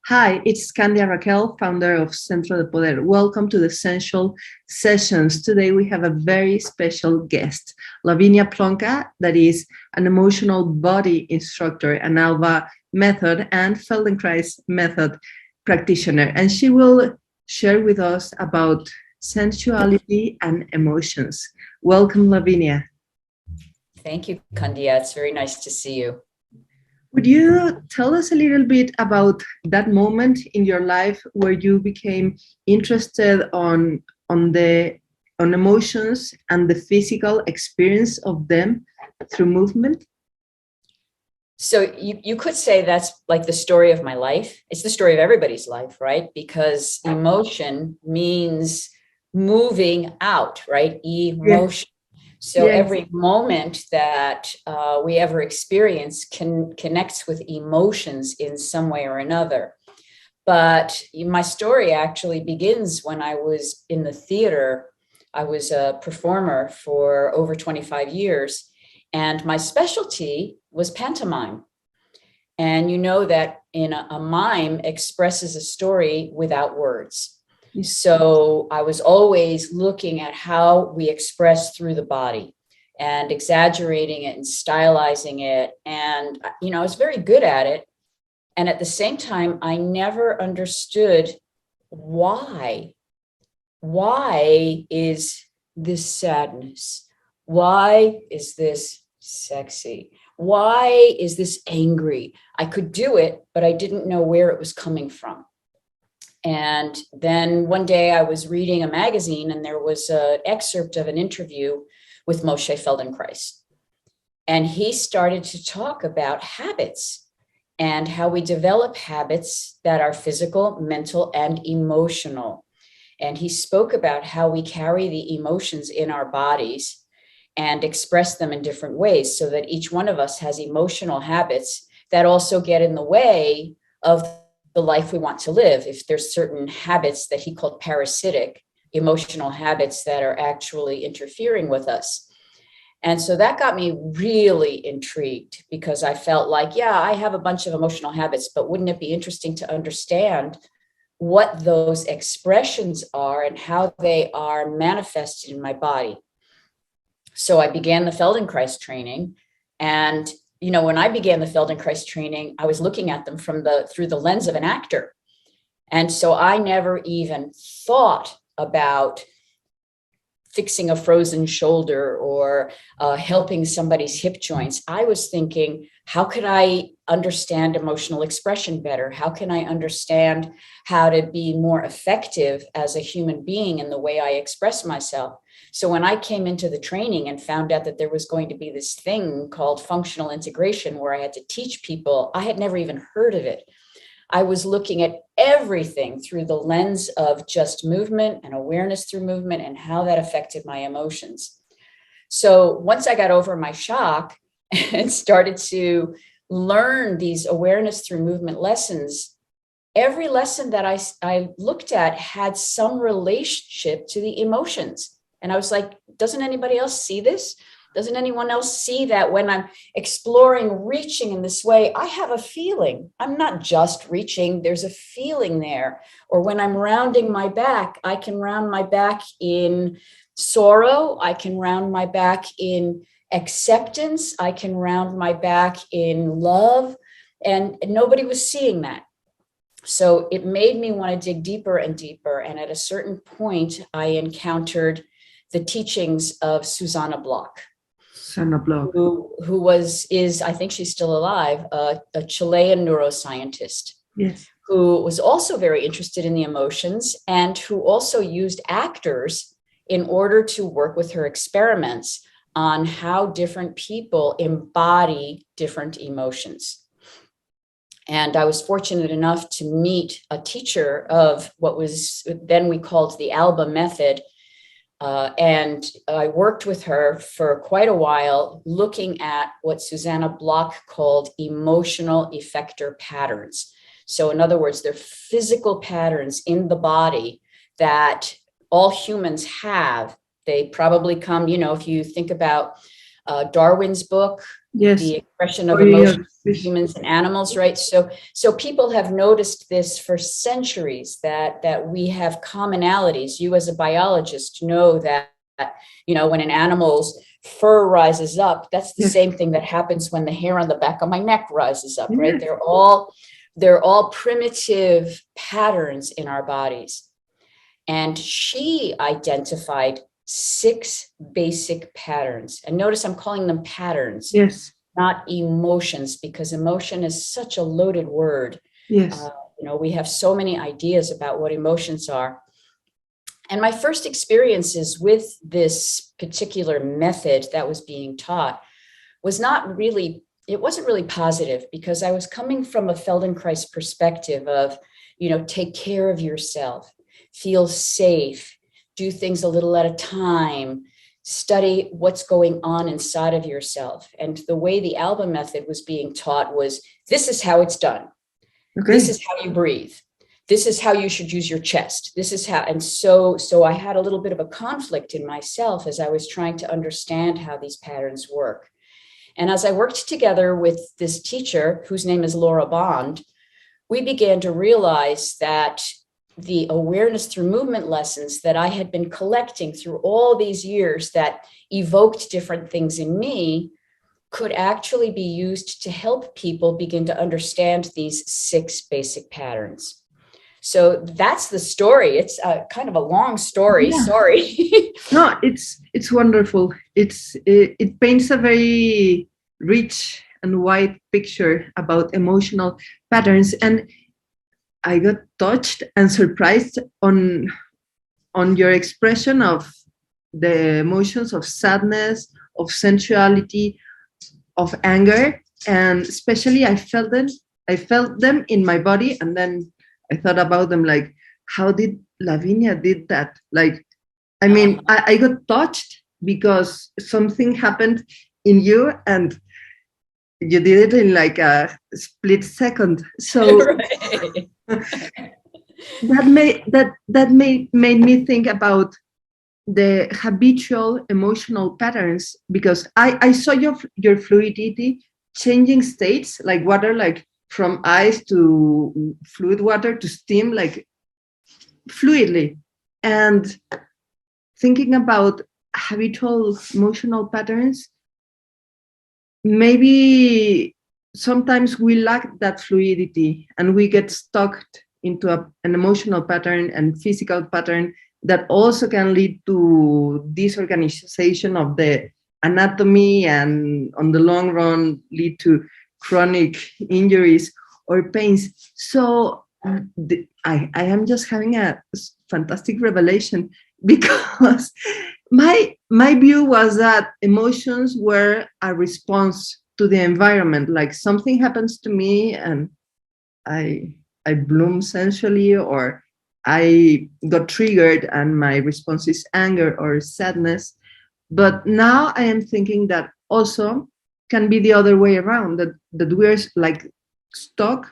Hi, it's Candia Raquel, founder of Centro De Poder. Welcome to the Sensual Sessions. Today we have a very special guest, Lavinia Plonka, that is an emotional body instructor, an Alba method and Feldenkrais method practitioner. And she will share with us about sensuality and emotions. Welcome, Lavinia. Thank you, Candia. It's very nice to see you. Would you tell us a little bit about that moment in your life where you became interested on emotions and the physical experience of them through movement? So you could say that's like the story of my life. It's the story of everybody's life, right? Because emotion means moving out, right? Emotion. Yes. So yes. Every moment that we ever experience connects with emotions in some way or another. But my story actually begins when I was in the theater. I was a performer for over 25 years, and my specialty was pantomime. And you know that in a mime expresses a story without words. So I was always looking at how we express through the body and exaggerating it and stylizing it. And, I was very good at it. And at the same time, I never understood why. Why is this sadness? Why is this sexy? Why is this angry? I could do it, but I didn't know where it was coming from. And then one day I was reading a magazine and there was an excerpt of an interview with Moshe Feldenkrais. And he started to talk about habits and how we develop habits that are physical, mental, and emotional. And he spoke about how we carry the emotions in our bodies and express them in different ways so that each one of us has emotional habits that also get in the way of the life we want to live. If there's certain habits that he called parasitic, emotional habits that are actually interfering with us. And so that got me really intrigued because I felt like, yeah, I have a bunch of emotional habits, but wouldn't it be interesting to understand what those expressions are and how they are manifested in my body? So I began the Feldenkrais training. And when I began the Feldenkrais training, I was looking at them through the lens of an actor. And so I never even thought about fixing a frozen shoulder or helping somebody's hip joints. I was thinking, how could I understand emotional expression better? How can I understand how to be more effective as a human being in the way I express myself? So when I came into the training and found out that there was going to be this thing called functional integration where I had to teach people, I had never even heard of it. I was looking at everything through the lens of just movement and awareness through movement and how that affected my emotions. So once I got over my shock and started to learn these awareness through movement lessons, every lesson that I looked at had some relationship to the emotions. And I was like, doesn't anybody else see this? Doesn't anyone else see that when I'm exploring, reaching in this way, I have a feeling. I'm not just reaching, there's a feeling there. Or when I'm rounding my back, I can round my back in sorrow. I can round my back in acceptance. I can round my back in love. And nobody was seeing that. So it made me want to dig deeper and deeper. And at a certain point, I encountered the teachings of Susanna Block. Who is, I think she's still alive, a Chilean neuroscientist. Yes. Who was also very interested in the emotions and who also used actors in order to work with her experiments on how different people embody different emotions. And I was fortunate enough to meet a teacher of what was then we called the Alba method. And I worked with her for quite a while, looking at what Susanna Block called emotional effector patterns. So in other words, they're physical patterns in the body that all humans have. They probably come, if you think about Darwin's book, Yes. the expression of Or your emotions in humans and animals, right? So people have noticed this for centuries, that we have commonalities. You as a biologist know that, when an animal's fur rises up, that's the Yes. same thing that happens when the hair on the back of my neck rises up, right? Yes. They're all primitive patterns in our bodies. And she identified 6 basic patterns. And notice I'm calling them patterns, Yes. not emotions, because emotion is such a loaded word. Yes. We have so many ideas about what emotions are. And my first experiences with this particular method that was being taught wasn't really positive, because I was coming from a Feldenkrais perspective of, take care of yourself, feel safe, do things a little at a time, study what's going on inside of yourself. And the way the ALBA method was being taught was, this is how it's done. Okay. This is how you breathe. This is how you should use your chest. This is how, and so I had a little bit of a conflict in myself as I was trying to understand how these patterns work. And as I worked together with this teacher, whose name is Laura Bond, we began to realize that the awareness through movement lessons that I had been collecting through all these years that evoked different things in me could actually be used to help people begin to understand these 6 basic patterns. So that's the story. It's kind of a long story. Yeah. Sorry. No, it's wonderful. It paints a very rich and wide picture about emotional patterns, and I got touched and surprised on your expression of the emotions of sadness, of sensuality, of anger, and especially I felt them in my body, and then I thought about them, like, how did Lavinia did that? Like, I mean, I got touched because something happened in you and you did it in like a split second. So Right. that made me think about the habitual emotional patterns, because I saw your fluidity changing states, like water, like from ice to fluid water to steam, like fluidly. And thinking about habitual emotional patterns, maybe sometimes we lack that fluidity and we get stuck into an emotional pattern and physical pattern that also can lead to disorganization of the anatomy, and on the long run lead to chronic injuries or pains. So I am just having a fantastic revelation, because my view was that emotions were a response to the environment. Like something happens to me and I bloom sensually, or I got triggered and my response is anger or sadness. But now I am thinking that also can be the other way around, that we're like stuck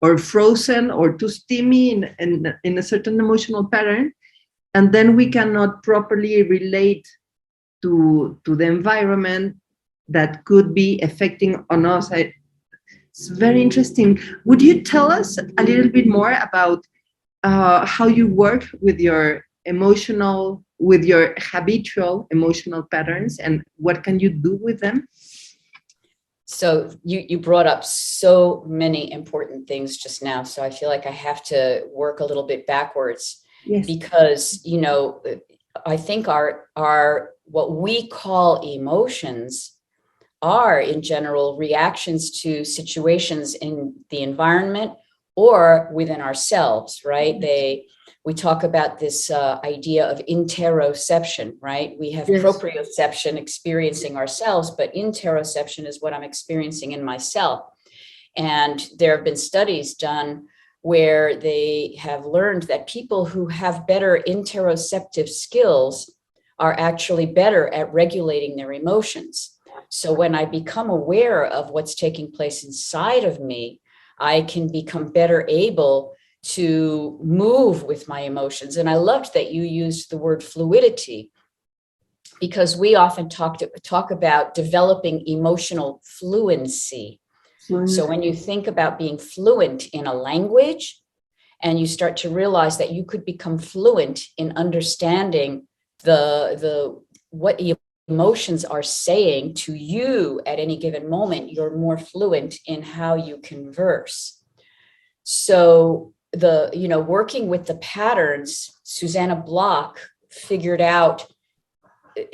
or frozen or too steamy in a certain emotional pattern, and then we cannot properly relate to the environment that could be affecting on us. It's very interesting. Would you tell us a little bit more about how you work with your habitual emotional patterns, and what can you do with them? So you brought up so many important things just now. So I feel like I have to work a little bit backwards. Yes. Because, I think our what we call emotions are in general reactions to situations in the environment or within ourselves, right? We talk about this idea of interoception, right? We have proprioception, experiencing ourselves, but interoception is what I'm experiencing in myself. And there have been studies done where they have learned that people who have better interoceptive skills are actually better at regulating their emotions. So when I become aware of what's taking place inside of me, I can become better able to move with my emotions. And I loved that you used the word fluidity. because we often talk about developing emotional fluency. So when you think about being fluent in a language, and you start to realize that you could become fluent in understanding what emotions are saying to you at any given moment, you're more fluent in how you converse. So working with the patterns, Susanna Block figured out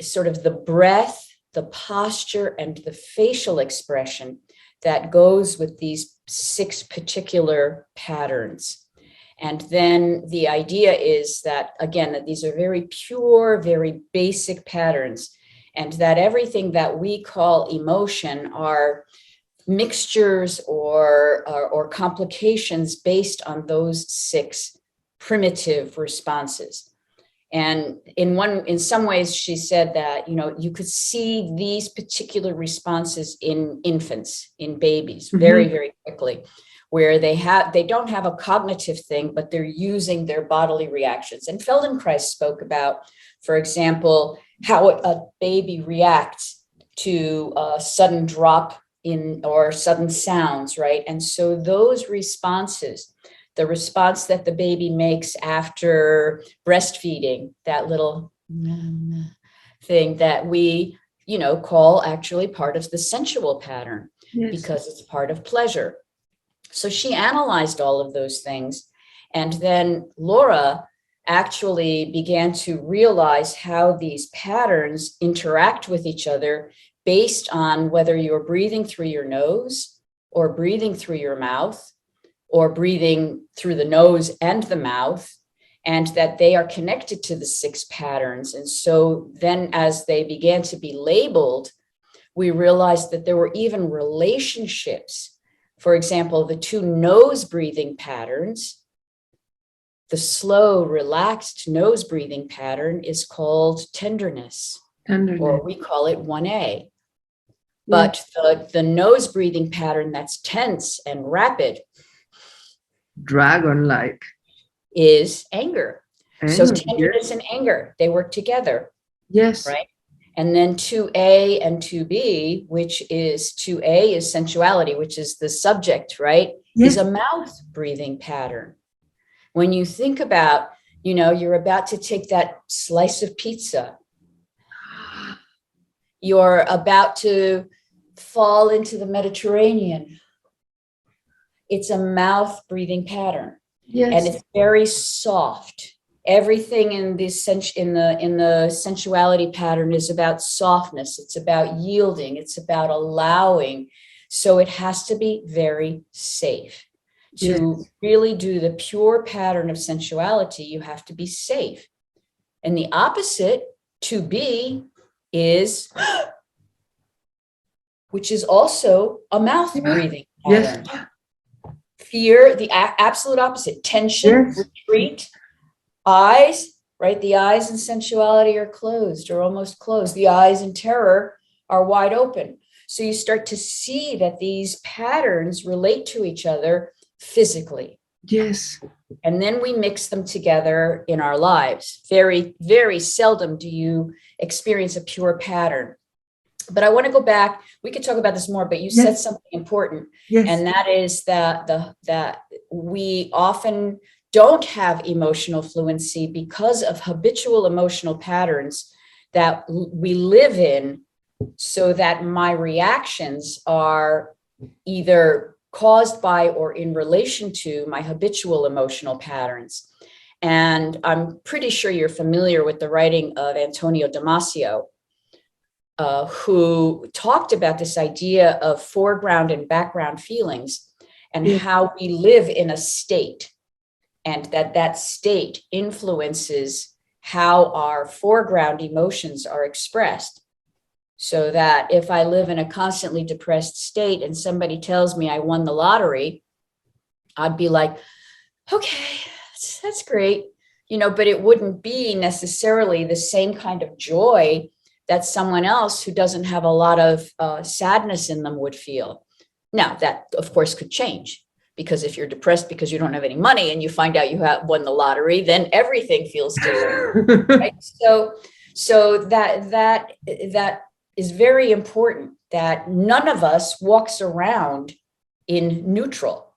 sort of the breath, the posture, and the facial expression that goes with these 6 particular patterns. And then the idea is that, again, that these are very pure, very basic patterns, and that everything that we call emotion are mixtures or complications based on those 6 primitive responses. And in some ways, she said that, you could see these particular responses in infants, in babies, very, very quickly, where they don't have a cognitive thing, but they're using their bodily reactions. And Feldenkrais spoke about, for example, how a baby reacts to a sudden drop or sudden sounds, right? And so those responses, the response that the baby makes after breastfeeding, that little thing that we, call actually part of the sensual pattern, because it's part of pleasure. So she analyzed all of those things. And then Laura actually began to realize how these patterns interact with each other based on whether you're breathing through your nose or breathing through your mouth or breathing through the nose and the mouth, and that they are connected to the 6 patterns. And so then as they began to be labeled, we realized that there were even relationships. For example, the 2 nose breathing patterns, the slow, relaxed nose breathing pattern is called tenderness. Or we call it 1A. But the nose breathing pattern that's tense and rapid, dragon-like, is anger. So tenderness and anger, they work together. Yes. Right. And then 2A and 2B, which is 2A is sensuality, which is the subject, right? Yes. Is a mouth breathing pattern. When you think about, you're about to take that slice of pizza. You're about to fall into the Mediterranean. It's a mouth breathing pattern. Yes. And it's very soft. Everything in this in the sensuality pattern is about softness. It's about yielding. It's about allowing. So it has to be very safe. To really do the pure pattern of sensuality, you have to be safe. And the opposite, to be, is, which is also a mouth breathing pattern. Yes. Fear, the absolute opposite. Tension, retreat. Eyes, right? The eyes in sensuality are closed or almost closed. The eyes in terror are wide open. So you start to see that these patterns relate to each other physically. Yes. And then we mix them together in our lives. Very, very seldom do you experience a pure pattern. But I want to go back. We could talk about this more, but you said something important. Yes. And that is that we often don't have emotional fluency because of habitual emotional patterns that we live in, so that my reactions are either caused by or in relation to my habitual emotional patterns. And I'm pretty sure you're familiar with the writing of Antonio Damasio, who talked about this idea of foreground and background feelings and how we live in a state, and that state influences how our foreground emotions are expressed. So that if I live in a constantly depressed state and somebody tells me I won the lottery, I'd be like, okay, that's great, but it wouldn't be necessarily the same kind of joy that someone else who doesn't have a lot of sadness in them would feel. Now, that, of course, could change, because if you're depressed because you don't have any money and you find out you have won the lottery, then everything feels different. Right? So that is very important, that none of us walks around in neutral.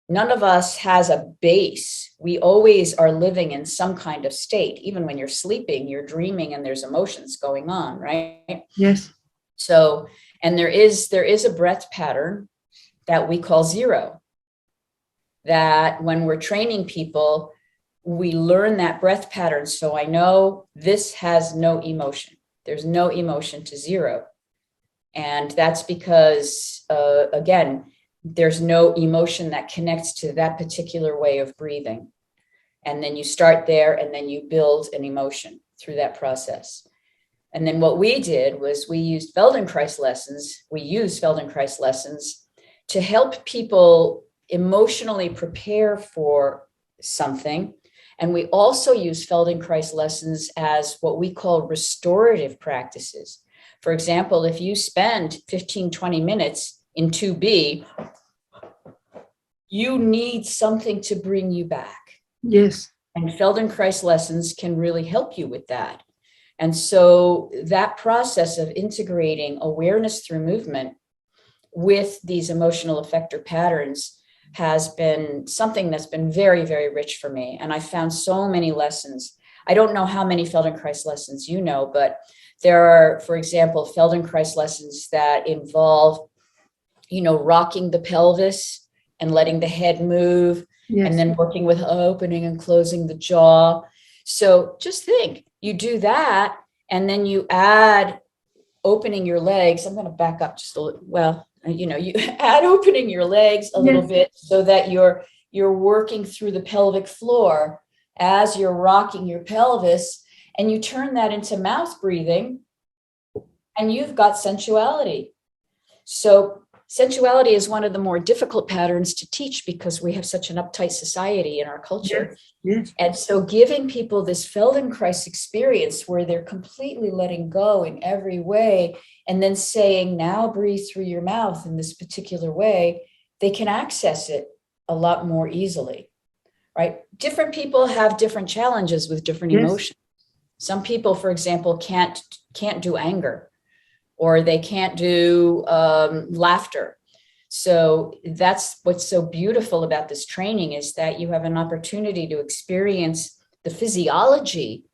None of us has a base. We always are living in some kind of state. Even when you're sleeping, you're dreaming and there's emotions going on, right? Yes. So, and there is a breath pattern that we call zero, that when we're training people, we learn that breath pattern. So I know this has no emotion. There's no emotion to zero. And that's because, again, there's no emotion that connects to that particular way of breathing. And then you start there and then you build an emotion through that process. And then what we did was we used Feldenkrais lessons. We use Feldenkrais lessons to help people emotionally prepare for something. And we also use Feldenkrais lessons as what we call restorative practices. For example, if you spend 15, 20 minutes in 2B, you need something to bring you back. Yes. And Feldenkrais lessons can really help you with that. And so that process of integrating awareness through movement with these emotional effector patterns has been something that's been very, very rich for me. And I found so many lessons. I don't know how many Feldenkrais lessons you know, but there are, for example, Feldenkrais lessons that involve, rocking the pelvis and letting the head move, Yes. and then working with opening and closing the jaw. So just think, you do that, and then you add opening your legs. I'm going to back up just a little. You add opening your legs a little bit so that you're working through the pelvic floor as you're rocking your pelvis, and you turn that into mouth breathing, and you've got sensuality. So sensuality is one of the more difficult patterns to teach because we have such an uptight society in our culture. Yes. And so giving people this Feldenkrais experience where they're completely letting go in every way, and then saying, now breathe through your mouth in this particular way, they can access it a lot more easily, right? Different people have different challenges with different emotions. Some people, for example, can't do anger, or they can't do laughter. So that's what's so beautiful about this training, is that you have an opportunity to experience the physiology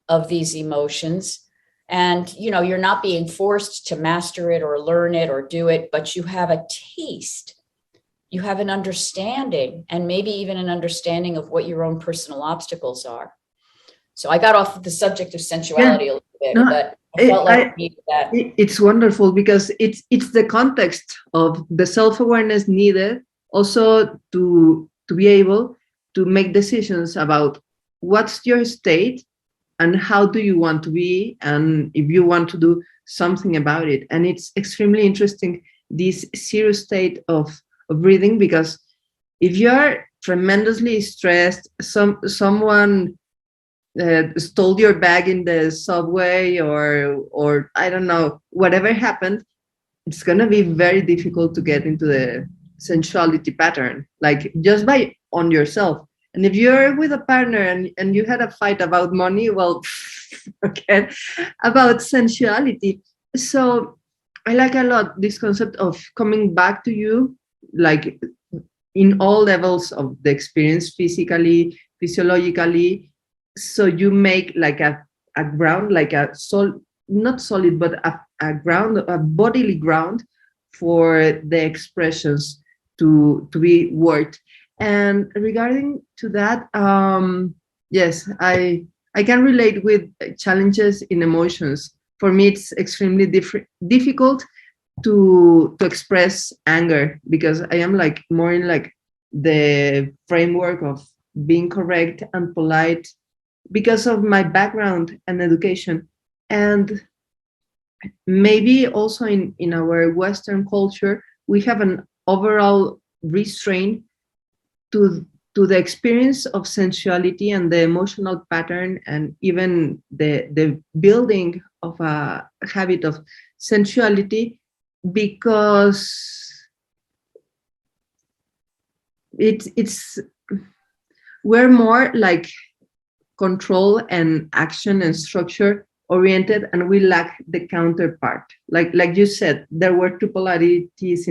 of these emotions. And, you're not being forced to master it or learn it or do it, but you have a taste, you have an understanding, and maybe even an understanding of what your own personal obstacles are. So I got off the subject of sensuality a little bit, but I felt like I needed that. It's wonderful because it's the context of the self-awareness needed also to be able to make decisions about what's your state and how do you want to be, and if you want to do something about it. And it's extremely interesting, this zero state of breathing, because if you're tremendously stressed, someone stole your bag in the subway, or I don't know, whatever happened, it's gonna be very difficult to get into the sensuality pattern, like just by on yourself. And if you're with a partner and you had a fight about money, well, forget about sensuality. So I like a lot this concept of coming back to you, like in all levels of the experience, physically, physiologically. So you make like a ground, like a not solid, but a ground, a bodily ground for the expressions to be worked. And regarding to that, yes, I can relate with challenges in emotions. For me, it's extremely difficult to express anger, because I am like more in like the framework of being correct and polite because of my background and education. And maybe also in our Western culture, we have an overall restraint to the experience of sensuality and the emotional pattern, and even the building of a habit of sensuality, because it's we're more like control and action and structure oriented, and we lack the counterpart. Like you said, there were two polarities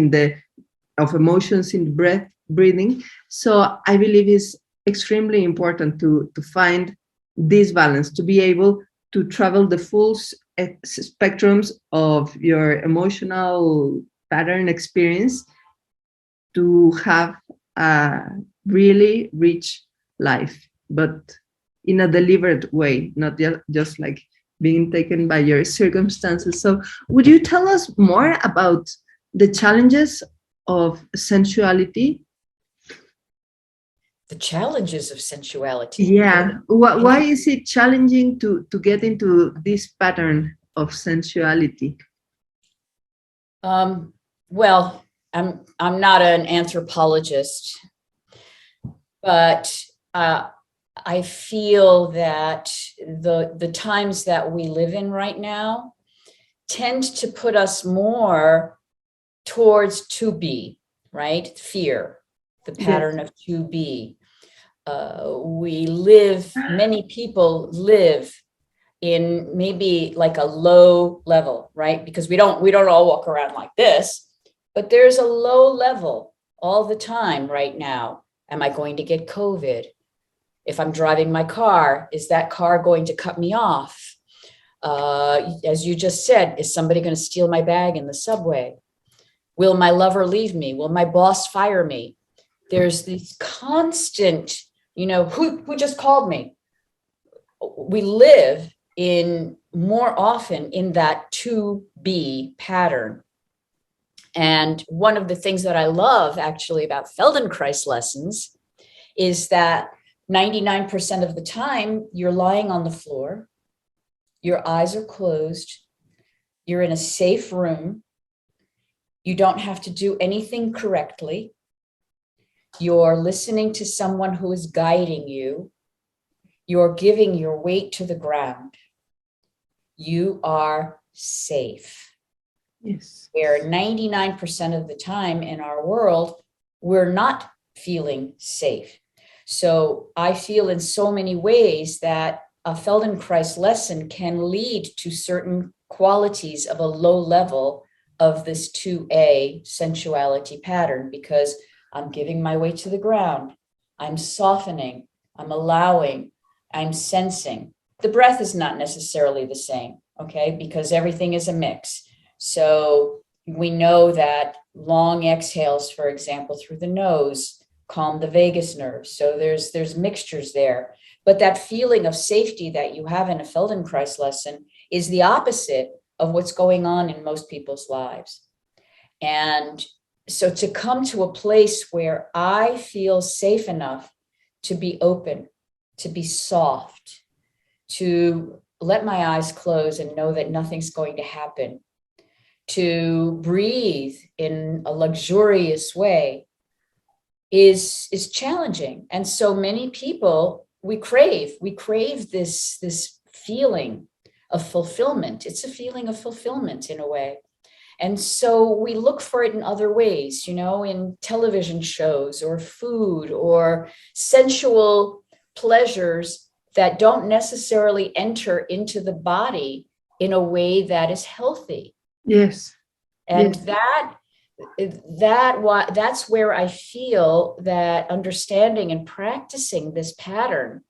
of emotions in the breathing. So I believe it's extremely important to find this balance, to be able to travel the full spectrums of your emotional pattern experience, to have a really rich life, but in a deliberate way, not just like being taken by your circumstances. So would you tell us more about the challenges of sensuality? The challenges of sensuality. Yeah. Why is it challenging to get into this pattern of sensuality? Well, I'm not an anthropologist, but I feel that the times that we live in right now tend to put us more towards to be, right? Fear, the pattern of to be. Many people live in maybe like a low level, right? Because we don't all walk around like this, but there's a low level all the time right now. Am I going to get COVID? If I'm driving my car, is that car going to cut me off? As you just said, is somebody going to steal my bag in the subway? Will my lover leave me? Will my boss fire me? There's this constant, who just called me? We live in more often in that to be pattern. And one of the things that I love actually about Feldenkrais lessons is that 99% of the time you're lying on the floor, your eyes are closed, you're in a safe room, you don't have to do anything correctly, you're listening to someone who is guiding you, you're giving your weight to the ground, you are safe. Yes. Where 99% of the time in our world, we're not feeling safe. So I feel in so many ways that a Feldenkrais lesson can lead to certain qualities of a low level of this 2A sensuality pattern, because I'm giving my weight to the ground. I'm softening, I'm allowing, I'm sensing. The breath is not necessarily the same, okay? Because everything is a mix. So we know that long exhales, for example, through the nose, calm the vagus nerve. So there's mixtures there. But that feeling of safety that you have in a Feldenkrais lesson is the opposite of what's going on in most people's lives. And so to come to a place where I feel safe enough to be open, to be soft, to let my eyes close and know that nothing's going to happen, to breathe in a luxurious way is challenging. And so many people, we crave this feeling of fulfillment. It's a feeling of fulfillment in a way. And so we look for it in other ways, in television shows or food or sensual pleasures that don't necessarily enter into the body in a way that is healthy. Yes. And yes. That's where I feel that understanding and practicing this pattern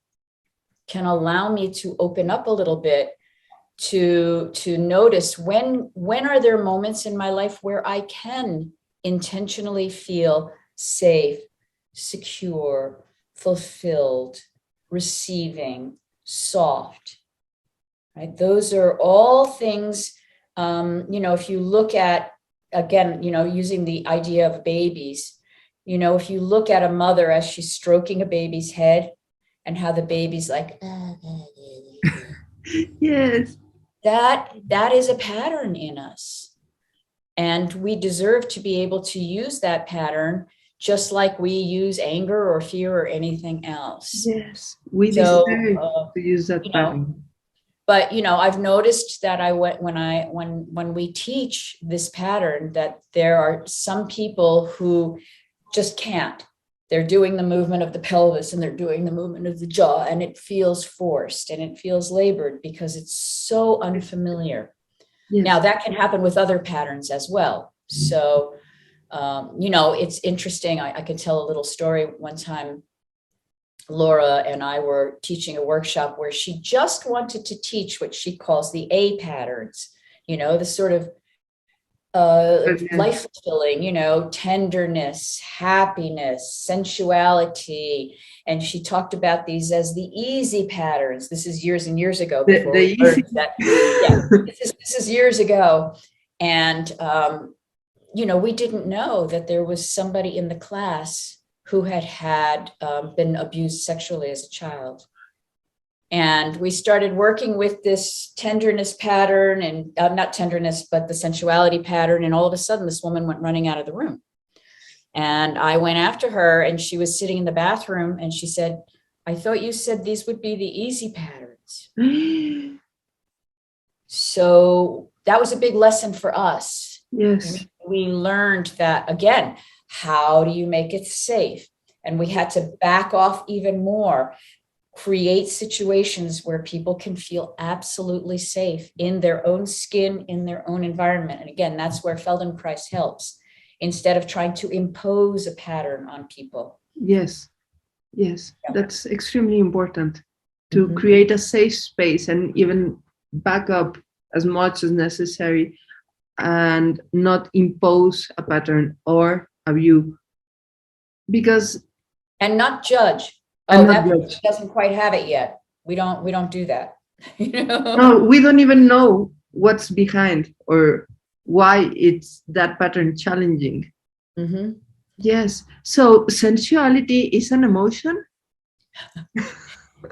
can allow me to open up a little bit to notice when are there moments in my life where I can intentionally feel safe, secure, fulfilled, receiving, soft, right? Those are all things, if you look at, again, using the idea of babies, if you look at a mother as she's stroking a baby's head and how the baby's like, yes, that is a pattern in us. And we deserve to be able to use that pattern just like we use anger or fear or anything else. Yes, we deserve to use that pattern. But I've noticed that when we teach this pattern, that there are some people who just can't. they're doing the movement of the pelvis and they're doing the movement of the jaw, and it feels forced and it feels labored because it's so unfamiliar. Yes. Now that can happen with other patterns as well. So, it's interesting. I can tell a little story. One time, Laura and I were teaching a workshop where she just wanted to teach what she calls the A patterns, the sort of life fulfilling, tenderness, happiness, sensuality. And she talked about these as the easy patterns. This is years and years ago before we learned that. Yeah, this is years ago. And, we didn't know that there was somebody in the class who had been abused sexually as a child. And we started working with this tenderness pattern, and not tenderness, but the sensuality pattern. And all of a sudden, this woman went running out of the room. And I went after her, and she was sitting in the bathroom, and she said, "I thought you said these would be the easy patterns." So that was a big lesson for us. Yes. We learned that, again, how do you make it safe? And we had to back off even more. Create situations where people can feel absolutely safe in their own skin, in their own environment. And again, that's where Feldenkrais helps, instead of trying to impose a pattern on people. Yes. Yes. Yeah. That's extremely important, to create a safe space and even back up as much as necessary and not impose a pattern or a view. And not judge. Oh, that person doesn't quite have it yet. We don't do that. No, we don't even know what's behind or why it's that pattern challenging. Mm-hmm. Yes. So sensuality is an emotion?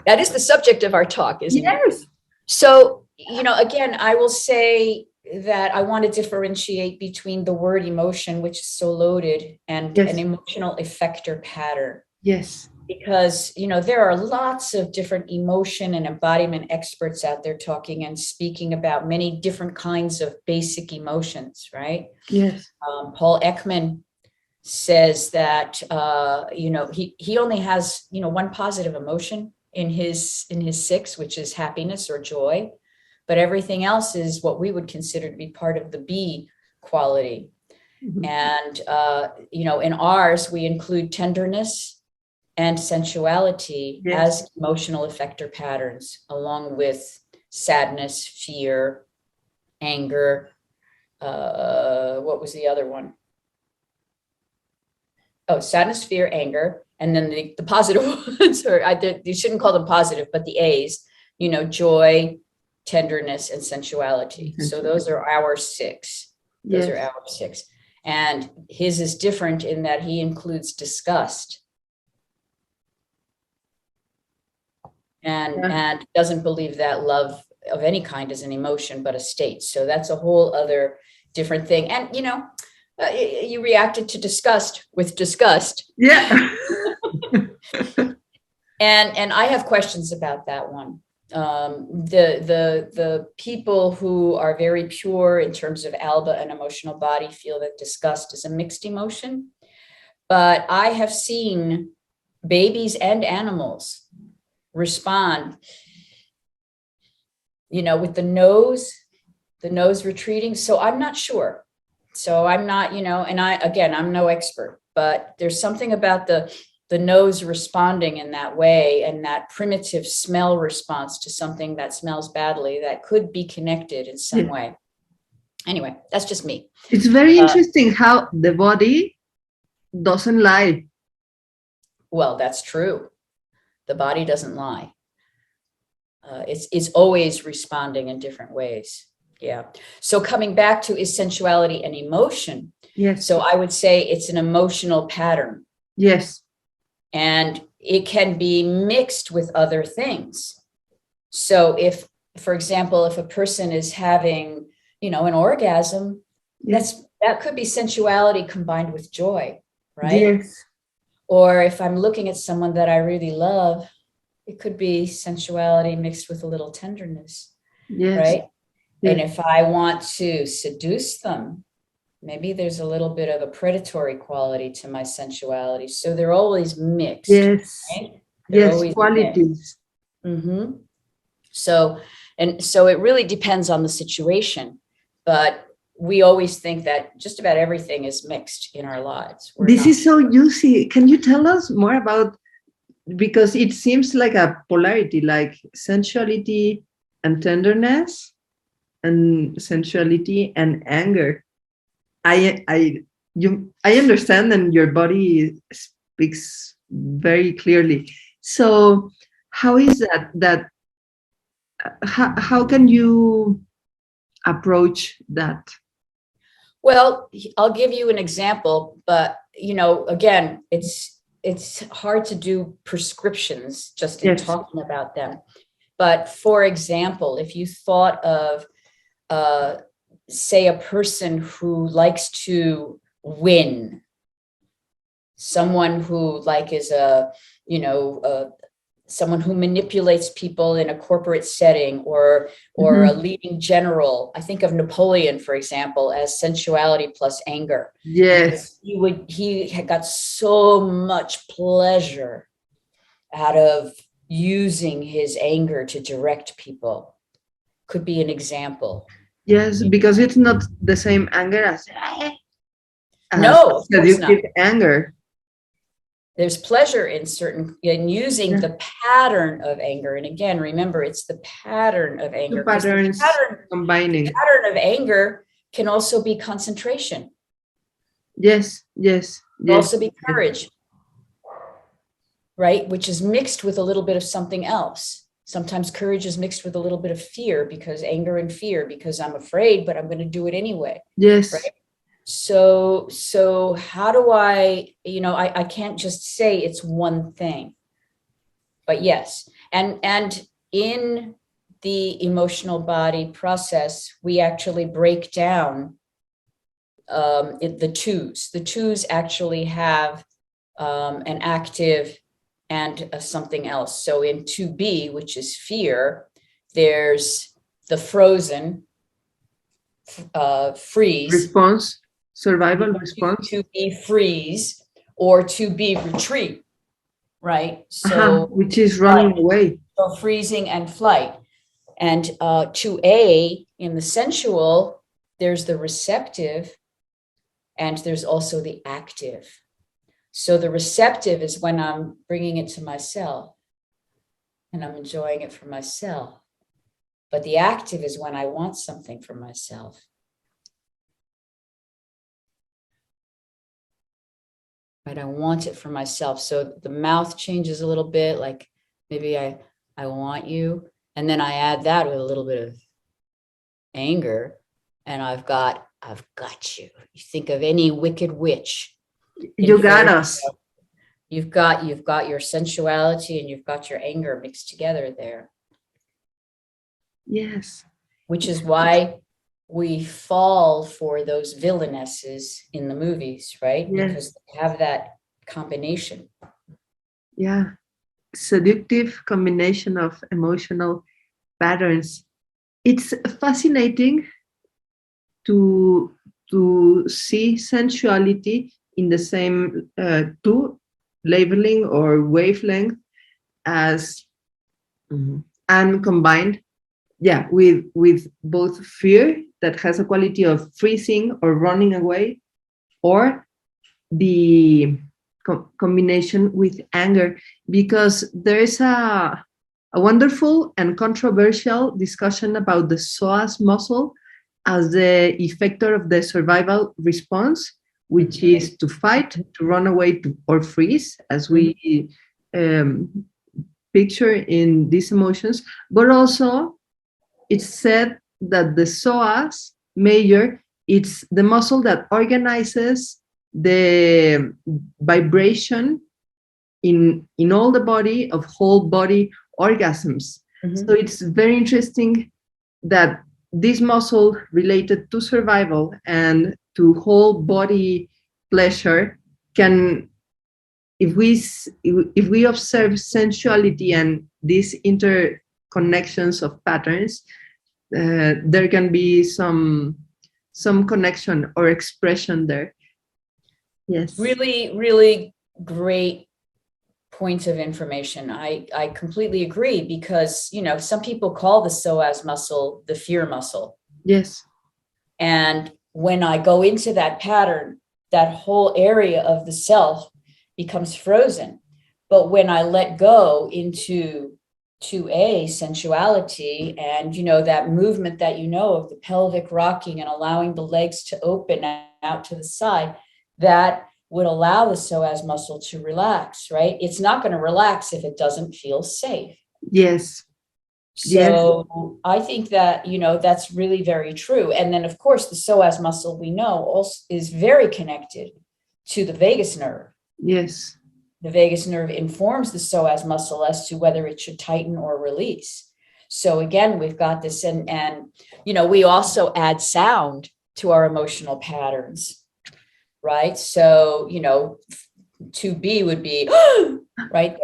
That is the subject of our talk, isn't it? Yes. So, again, I will say that I want to differentiate between the word emotion, which is so loaded, and an emotional effector pattern. Yes. Because, there are lots of different emotion and embodiment experts out there talking and speaking about many different kinds of basic emotions, right? Yes. Paul Ekman says that, he only has, one positive emotion in his 6, which is happiness or joy, but everything else is what we would consider to be part of the B quality. Mm-hmm. And, in ours, we include tenderness and sensuality as emotional effector patterns, along with sadness, fear, anger. What was the other one? Oh, sadness, fear, anger. And then the positive ones, you shouldn't call them positive, but the A's, joy, tenderness, and sensuality. Mm-hmm. So those are our 6. Those are our 6. And his is different in that he includes disgust. And doesn't believe that love of any kind is an emotion, but a state. So that's a whole other different thing. And, you reacted to disgust with disgust. Yeah. And I have questions about that one. The people who are very pure in terms of alba and emotional body feel that disgust is a mixed emotion. But I have seen babies and animals respond, with the nose retreating. So I'm not sure. So I'm not, and I'm no expert, but there's something about the nose responding in that way, and that primitive smell response to something that smells badly that could be connected in some way. Anyway, that's just me. It's very interesting how the body doesn't lie. Well, that's true. The body doesn't lie. It's always responding in different ways. Yeah. So coming back to is sensuality and emotion. Yes. So I would say it's an emotional pattern. Yes. And it can be mixed with other things. So if, for example, if a person is having, an orgasm, that could be sensuality combined with joy, right? Yes. Or if I'm looking at someone that I really love, it could be sensuality mixed with a little tenderness, right? Yes. And if I want to seduce them, Maybe there's a little bit of a predatory quality to my sensuality. So they're always mixed. Yes. Right? They're Yes, always qualities. Mm-hmm. So it really depends on the situation, but we always think that just about everything is mixed in our lives. This is so juicy. Can you tell us more about, because it seems like a polarity, like sensuality and tenderness, and sensuality and anger. I understand, and your body speaks very clearly. So how is that how can you approach that? Well, I'll give you an example, but again, it's hard to do prescriptions just in talking about them. But for example, if you thought of say a person who likes to win, someone who is someone who manipulates people in a corporate setting, or a leading general. I think of Napoleon, for example, as sensuality plus anger. Yes. He had got so much pleasure out of using his anger to direct people. Could be an example. Yes, because it's not the same anger as no, seductive anger. There's pleasure in using the pattern of anger. And again, remember, it's the pattern of anger. Two patterns combining. The pattern of anger can also be concentration. Yes. Also be courage, right? Which is mixed with a little bit of something else. Sometimes courage is mixed with a little bit of fear, because anger and fear, because I'm afraid, but I'm going to do it anyway. Yes. Right? So how do I can't just say it's one thing, but yes. And in the emotional body process, we actually break down the twos. The twos actually have an active and something else. So in 2B, which is fear, there's the frozen, freeze. Response. Survival response. To be freeze, or to be retreat, right? So which is running away. So freezing and flight. And 2A, in the sensual, there's the receptive, and there's also the active. So the receptive is when I'm bringing it to myself and I'm enjoying it for myself. But the active is when I want something for myself. Right? I want it for myself. So the mouth changes a little bit, like maybe I want you. And then I add that with a little bit of anger, and I've got you. You think of any wicked witch. You got us. You've got your sensuality and you've got your anger mixed together there. Yes. Which is why we fall for those villainesses in the movies, right? Yes. Because they have that combination. Yeah. Seductive combination of emotional patterns. It's fascinating to see sensuality in the same two labeling or wavelength as and combined, with both fear that has a quality of freezing or running away, or the combination with anger, because there is a wonderful and controversial discussion about the psoas muscle as the effector of the survival response, which is to fight, to run away, or freeze, as we picture in these emotions. But also, it's said that the psoas major, it's the muscle that organizes the vibration in all the body of whole body orgasms. So it's very interesting that this muscle related to survival and to whole body pleasure can, if we observe sensuality and these interconnections of patterns, there can be some some connection or expression there. Yes. Really, really great points of information. I completely agree, because, you know, some people call the psoas muscle the fear muscle. Yes. And when I go into that pattern, that whole area of the self becomes frozen. But when I let go into 2A sensuality, and, you know, that movement that, you know, of the pelvic rocking and allowing the legs to open out to the side, that would allow the psoas muscle to relax, right? It's not going to relax if it doesn't feel safe. Yes. So yes. I think that, you know, that's really very true. And then, of course, the psoas muscle, we know, also is very connected to the vagus nerve. Yes. The vagus nerve informs the psoas muscle as to whether it should tighten or release. So again, we've got this, and you know, we also add sound to our emotional patterns, right? So, you know, 2B would be, right?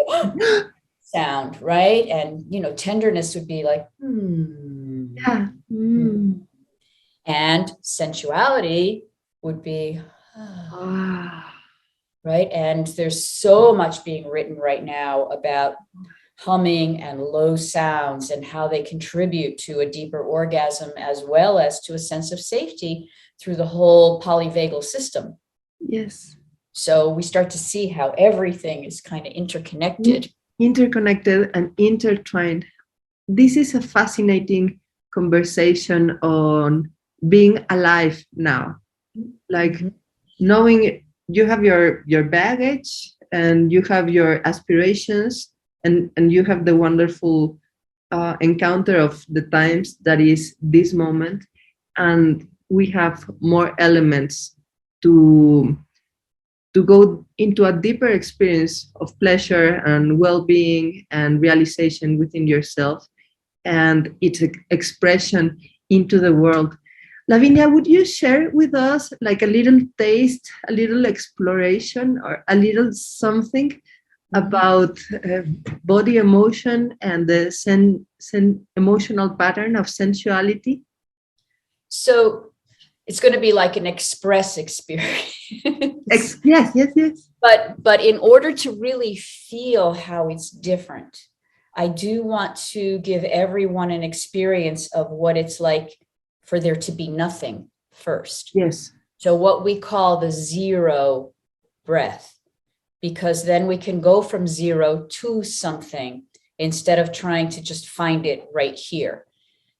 Sound, right? And, you know, tenderness would be like, Yeah. And sensuality would be, right? And there's so much being written right now about humming and low sounds and how they contribute to a deeper orgasm, as well as to a sense of safety through the whole polyvagal system. Yes. So we start to see how everything is kind of interconnected. Interconnected and intertwined. This is a fascinating conversation on being alive now. Like knowing you have your baggage and you have your aspirations, and you have the wonderful encounter of the times that is this moment, and we have more elements to go into a deeper experience of pleasure and well-being and realization within yourself and its expression into the world. Lavinia, would you share with us like a little taste, a little exploration, or a little something about body emotion and the emotional pattern of sensuality? So it's going to be like an express experience. Yes. But in order to really feel how it's different, I do want to give everyone an experience of what it's like for there to be nothing first. Yes. So what we call the zero breath, because then we can go from zero to something instead of trying to just find it right here.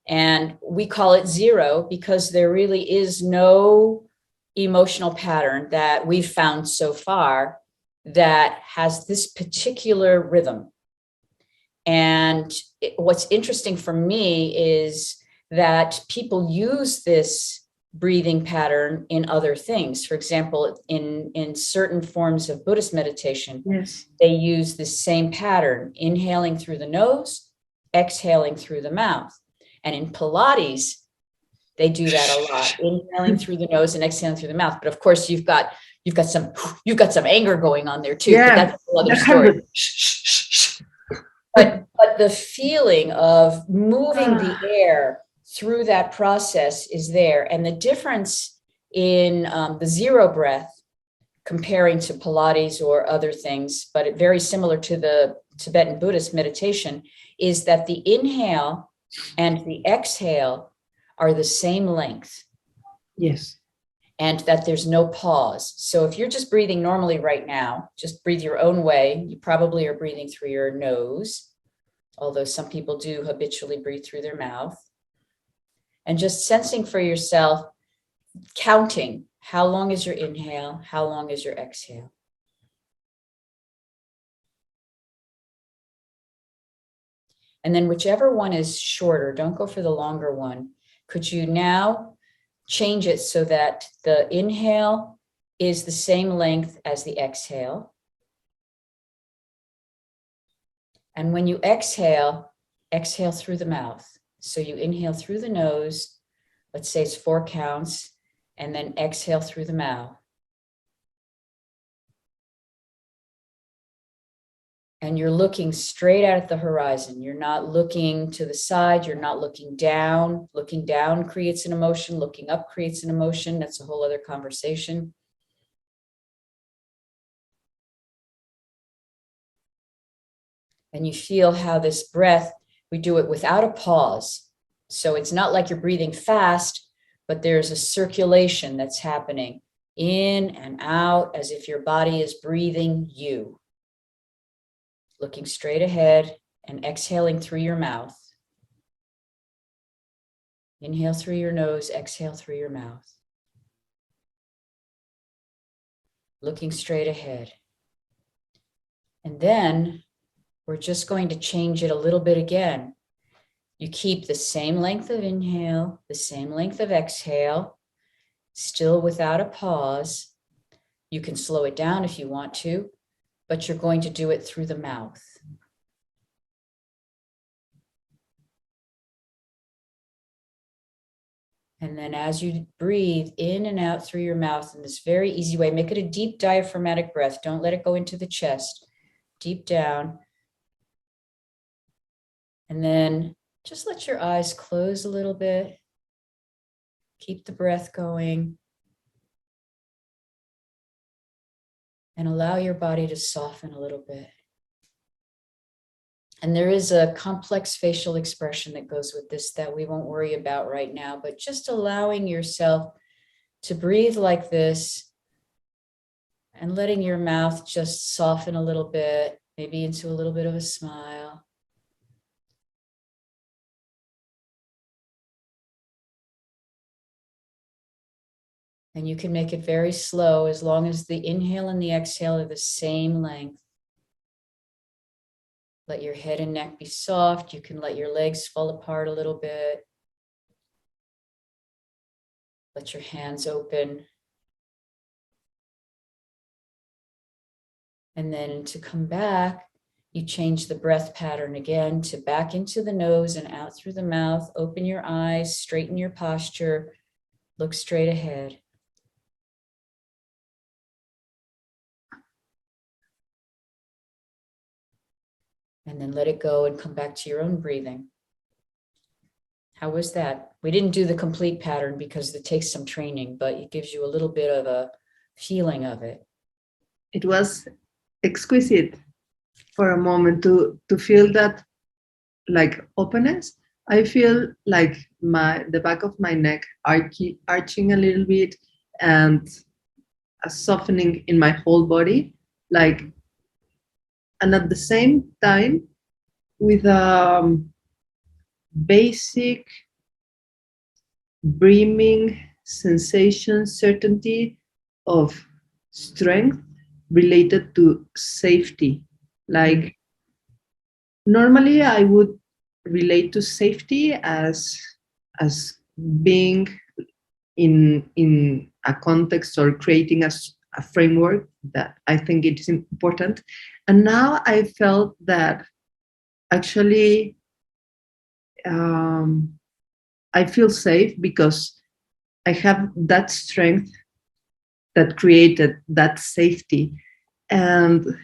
And we call it zero because there really is no emotional pattern that we've found so far that has this particular rhythm. And what's interesting for me is that people use this breathing pattern in other things. For example, in certain forms of Buddhist meditation, yes, they use the same pattern, inhaling through the nose, exhaling through the mouth. And in Pilates, they do that a lot, inhaling through the nose and exhaling through the mouth. But of course, you've got some anger going on there too. Yeah, but that's another story. But the feeling of moving the air through that process is there. And the difference in the zero breath, comparing to Pilates or other things, but very similar to the Tibetan Buddhist meditation, is that the inhale and the exhale are the same length. Yes. And that there's no pause. So if you're just breathing normally right now, just breathe your own way. You probably are breathing through your nose, although some people do habitually breathe through their mouth. And just sensing for yourself, counting, how long is your inhale? How long is your exhale? And then whichever one is shorter, don't go for the longer one. Could you now change it so that the inhale is the same length as the exhale? And when you exhale, exhale through the mouth. So you inhale through the nose, let's say it's 4 counts, and then exhale through the mouth. And you're looking straight out at the horizon. You're not looking to the side. You're not looking down. Looking down creates an emotion. Looking up creates an emotion. That's a whole other conversation. And you feel how this breath, we do it without a pause. So it's not like you're breathing fast, but there's a circulation that's happening in and out as if your body is breathing you. Looking straight ahead and exhaling through your mouth. Inhale through your nose, exhale through your mouth. Looking straight ahead. And then we're just going to change it a little bit again. You keep the same length of inhale, the same length of exhale, still without a pause. You can slow it down if you want to, but you're going to do it through the mouth. And then as you breathe in and out through your mouth in this very easy way, make it a deep diaphragmatic breath. Don't let it go into the chest. Deep down. And then just let your eyes close a little bit. Keep the breath going. And allow your body to soften a little bit. And there is a complex facial expression that goes with this that we won't worry about right now, but just allowing yourself to breathe like this and letting your mouth just soften a little bit, maybe into a little bit of a smile. And you can make it very slow as long as the inhale and the exhale are the same length. Let your head and neck be soft. You can let your legs fall apart a little bit. Let your hands open. And then to come back, you change the breath pattern again to back into the nose and out through the mouth. Open your eyes, straighten your posture, look straight ahead. And then let it go and come back to your own breathing. How was that? We didn't do the complete pattern because it takes some training, but it gives you a little bit of a feeling of it. It was exquisite for a moment to feel that like openness. I feel like the back of my neck arching a little bit and a softening in my whole body, like, and at the same time with basic brimming sensation, certainty of strength related to safety. Like normally I would relate to safety as being in a context or creating a framework that I think it is important. And now I felt that actually I feel safe because I have that strength that created that safety. And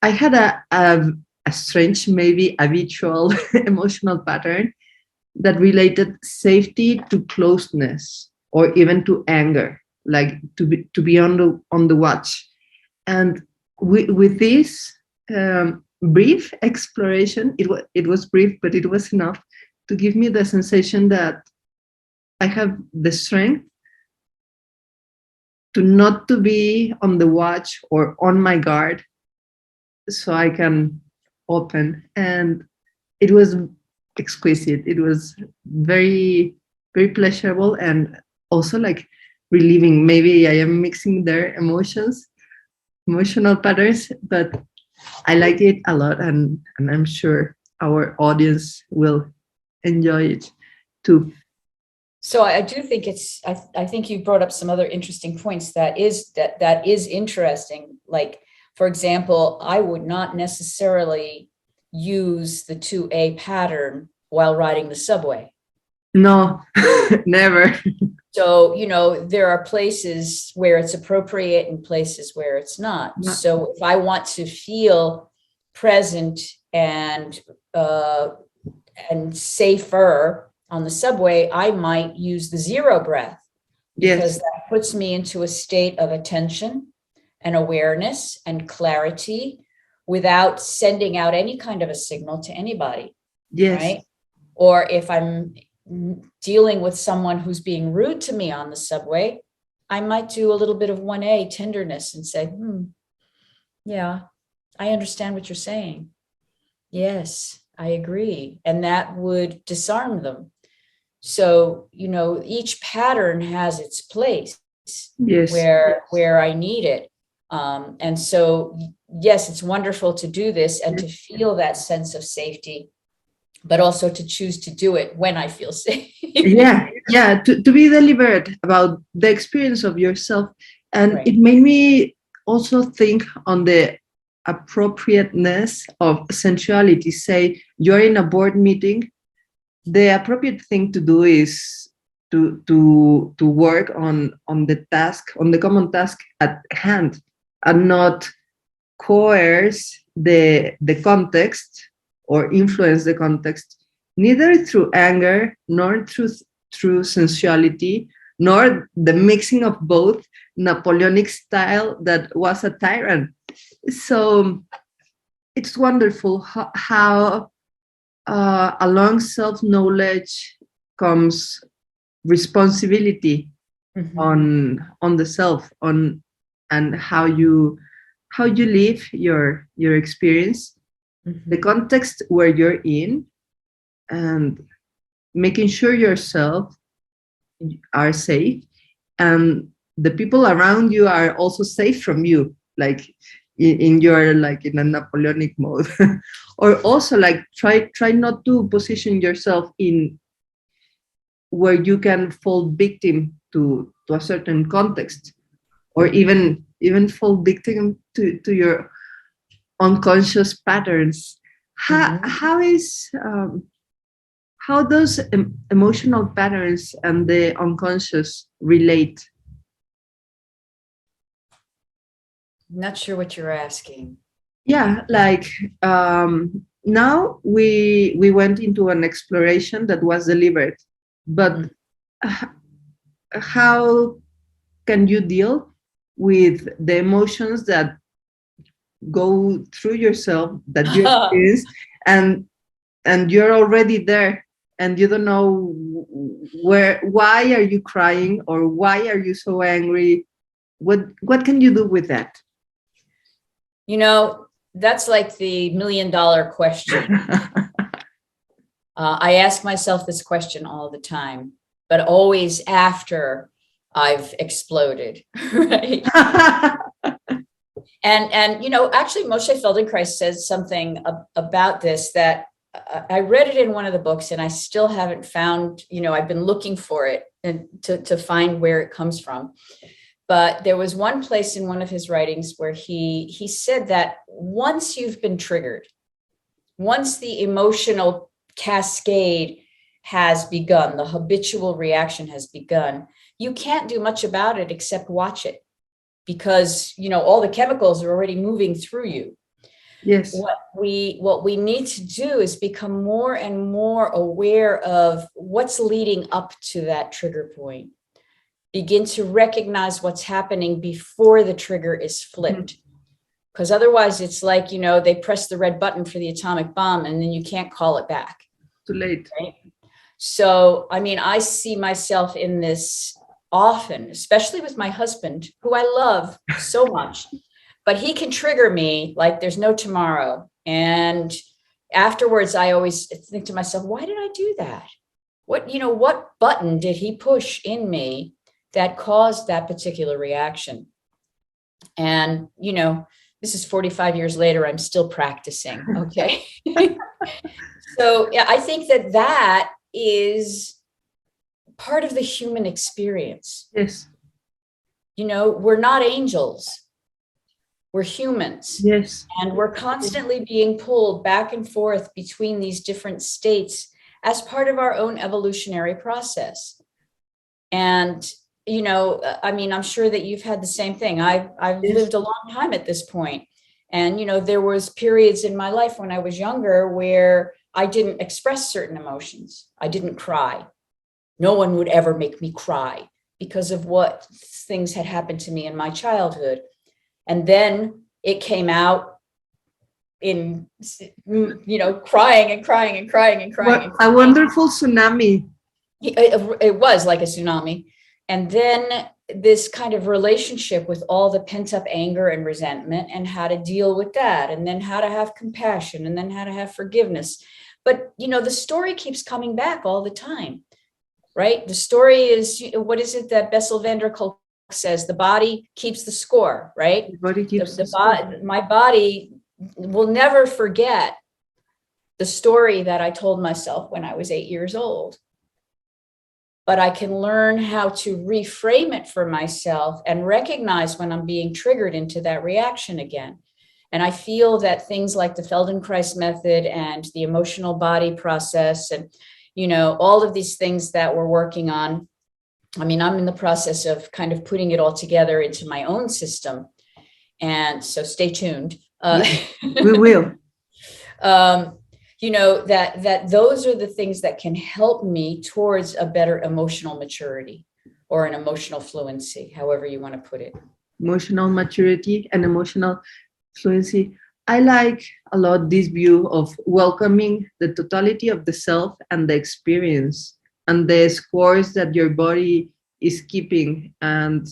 I had a strange, maybe habitual emotional pattern that related safety to closeness or even to anger, like to be on the watch. And with this brief exploration, it was brief, but it was enough to give me the sensation that I have the strength to not to be on the watch or on my guard, so I can open. And it was exquisite. It was very, very pleasurable and also like relieving. Maybe I am mixing their emotional patterns, but I like it a lot, and I'm sure our audience will enjoy it too. So I do think I think you brought up some other interesting points that is interesting. Like, for example, I would not necessarily use the 2A pattern while riding the subway. No, never. So, there are places where it's appropriate and places where it's not. No. So if I want to feel present and safer on the subway, I might use the zero breath, because Yes, that puts me into a state of attention and awareness and clarity without sending out any kind of a signal to anybody, yes, right? Or if I'm dealing with someone who's being rude to me on the subway, I might do a little bit of 1A tenderness and say, yeah, I understand what you're saying. Yes, I agree. And that would disarm them. So, each pattern has its place yes. where I need it. And so, yes, it's wonderful to do this and to feel that sense of safety, but also to choose to do it when I feel safe. Yeah, to be deliberate about the experience of yourself. And Right. it made me also think on the appropriateness of sensuality. Say you're in a board meeting, the appropriate thing to do is to work on the task, on the common task at hand, and not coerce the context or influence the context, neither through anger nor through sensuality, nor the mixing of both, Napoleonic style that was a tyrant. So it's wonderful how along self-knowledge comes responsibility on the self, on and how you live your experience, the context where you're in, and making sure yourself are safe, and the people around you are also safe from you, like in your, like in a Napoleonic mode. Or also like try not to position yourself in where you can fall victim to a certain context, or even fall victim to your unconscious patterns. How is how those emotional patterns and the unconscious relate? Not sure what you're asking. Yeah, like now we went into an exploration that was deliberate, but how can you deal with the emotions that go through yourself, that you experience, and you're already there, and you don't know why are you crying, or why are you so angry? What can you do with that? That's like the $1 million question. I ask myself this question all the time, but always after I've exploded, right? And actually, Moshe Feldenkrais says something about this that I read it in one of the books, and I still haven't found. I've been looking for it and to find where it comes from. But there was one place in one of his writings where he said that once you've been triggered, once the emotional cascade has begun, the habitual reaction has begun, you can't do much about it except watch it, because all the chemicals are already moving through you. Yes. What we need to do is become more and more aware of what's leading up to that trigger point. Begin to recognize what's happening before the trigger is flipped. Because otherwise it's like, they press the red button for the atomic bomb and then you can't call it back. Too late. Right? So, I see myself in this often, especially with my husband, who I love so much, but he can trigger me like there's no tomorrow. And afterwards, I always think to myself, why did I do that? What button did he push in me that caused that particular reaction? And, this is 45 years later, I'm still practicing. Okay. So yeah, I think that is part of the human experience. Yes. We're not angels. We're humans. Yes. And we're constantly being pulled back and forth between these different states as part of our own evolutionary process. And, I mean, I'm sure that you've had the same thing. I've lived a long time at this point. And, there was periods in my life when I was younger where I didn't express certain emotions. I didn't cry. No one would ever make me cry because of what things had happened to me in my childhood. And then it came out in, crying and crying and crying and crying. What a wonderful tsunami. It was like a tsunami. And then this kind of relationship with all the pent up anger and resentment and how to deal with that, and then how to have compassion, and then how to have forgiveness. But, the story keeps coming back all the time, right? The story is, what is it that Bessel van der Kolk says? The body keeps the score, right? The body keeps the score. My body will never forget the story that I told myself when I was 8 years old. But I can learn how to reframe it for myself and recognize when I'm being triggered into that reaction again. And I feel that things like the Feldenkrais method and the emotional body process and, all of these things that we're working on, I mean, I'm in the process of kind of putting it all together into my own system. And so stay tuned. We will. That those are the things that can help me towards a better emotional maturity or an emotional fluency, however you want to put it. Emotional maturity and emotional fluency. I like a lot this view of welcoming the totality of the self and the experience and the scores that your body is keeping, and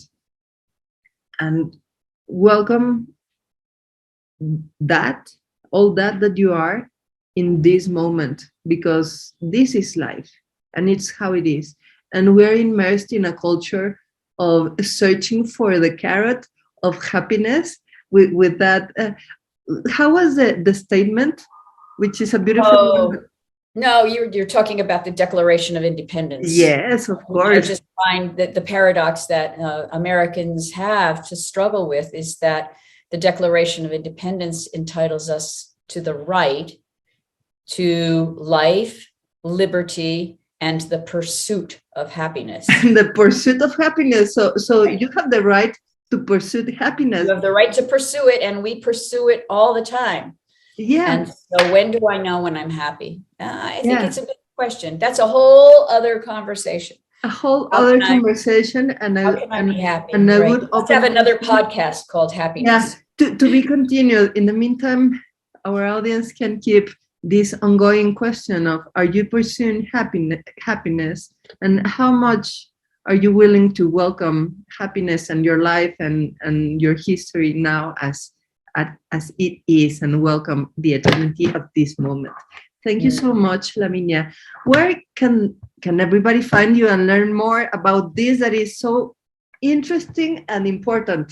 welcome that, all that you are in this moment, because this is life and it's how it is. And we're immersed in a culture of searching for the carrot of happiness with that. How was the statement, which is a beautiful one? No, you're talking about the Declaration of Independence. Yes, of course. I just find that the paradox that Americans have to struggle with is that the Declaration of Independence entitles us to the right to life, liberty, and the pursuit of happiness. The pursuit of happiness. So right. You have the right to pursue happiness. You have the right to pursue it, and we pursue it all the time. Yeah. And so when do I know when I'm happy? I think it's a big question. That's a whole other conversation. A whole other conversation. And how can I be happy? And right? I would Let's have another podcast called Happiness. Yeah, to be continued. In the meantime, our audience can keep this ongoing question of, are you pursuing happiness, and how much are you willing to welcome happiness in your life and your history now as it is, and welcome the eternity of this moment. Thank you so much, Lavinia. Where can everybody find you and learn more about this that is so interesting and important?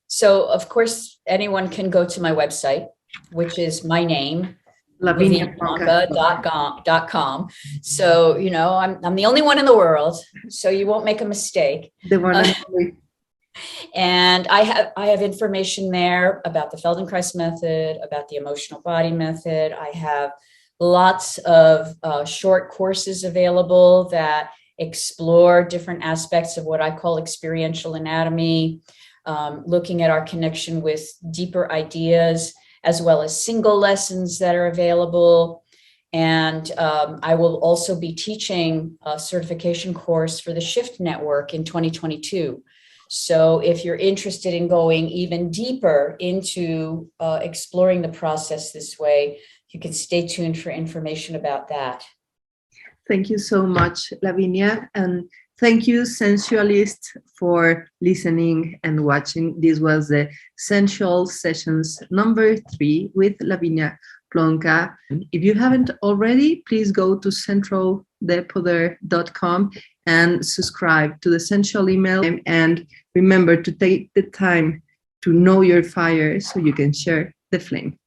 So, of course, anyone can go to my website, which is my name, LaviniaPlonka.com. So, I'm the only one in the world, so you won't make a mistake. The one and only. And I have information there about the Feldenkrais method, about the emotional body method. I have lots of short courses available that explore different aspects of what I call experiential anatomy, looking at our connection with deeper ideas, as well as single lessons that are available. And I will also be teaching a certification course for the Shift Network in 2022. So if you're interested in going even deeper into exploring the process this way, you can stay tuned for information about that. Thank you so much, Lavinia. And thank you, sensualists, for listening and watching. This was the Sensual Sessions number 3 with Lavinia Plonka. If you haven't already, please go to centraldepoder.com and subscribe to the Sensual email. And remember to take the time to know your fire so you can share the flame.